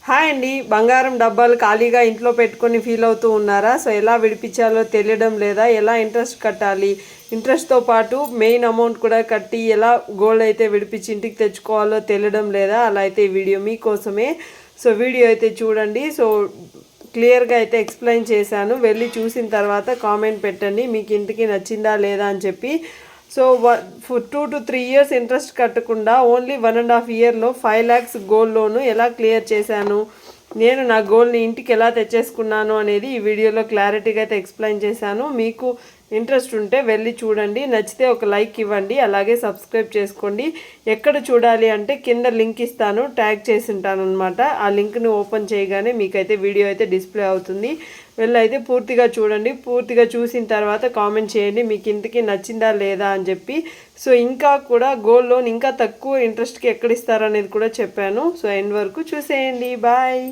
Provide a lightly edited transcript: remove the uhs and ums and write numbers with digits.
Hi అండి. బంగారం డబ్బాలు ఖాళీగా ఇంట్లో పెట్టుకొని ఫీల్ అవుతూ ఉన్నారా? సో ఎలా విడిపించాలో తెలియడం లేదా, ఎలా ఇంట్రెస్ట్ కట్టాలి, ఇంట్రెస్ట్తో పాటు మెయిన్ అమౌంట్ కూడా కట్టి ఎలా గోల్డ్ అయితే విడిపించి ఇంటికి తెచ్చుకోవాలో తెలియడం లేదా, అలా అయితే ఈ వీడియో మీకోసమే. సో వీడియో అయితే చూడండి. సో క్లియర్గా అయితే ఎక్స్ప్లెయిన్ చేశాను. వెళ్ళి చూసిన తర్వాత కామెంట్ పెట్టండి మీకు ఇంటికి నచ్చిందా లేదా అని చెప్పి. సో 2 to 3 years ఇంట్రెస్ట్ కట్టకుండా ఓన్లీ 1.5 yearలో 5 lakhs గోల్డ్ లోను ఎలా క్లియర్ చేశాను, నేను నా గోల్డ్ని ఇంటికి ఎలా తెచ్చేసుకున్నాను అనేది ఈ వీడియోలో క్లారిటీగా అయితే ఎక్స్ప్లెయిన్ చేశాను. మీకు ఇంట్రెస్ట్ ఉంటే వెళ్ళి చూడండి, నచ్చితే ఒక లైక్ ఇవ్వండి, అలాగే సబ్స్క్రైబ్ చేసుకోండి. ఎక్కడ చూడాలి అంటే కింద లింక్ ఇస్తాను, ట్యాగ్ చేసి ఉంటాను అనమాట. ఆ లింక్ని ఓపెన్ చేయగానే మీకైతే వీడియో అయితే డిస్ప్లే అవుతుంది. వెళ్ళైతే పూర్తిగా చూడండి. పూర్తిగా చూసిన తర్వాత కామెంట్ చేయండి మీకు ఇంటికి నచ్చిందా లేదా అని చెప్పి. సో ఇంకా కూడా గోల్డ్ లోన్ ఇంకా తక్కువ ఇంట్రెస్ట్కి ఎక్కడ ఇస్తారనేది కూడా చెప్పాను. సో ఎండ్ వరకు చూసేయండి. బాయ్.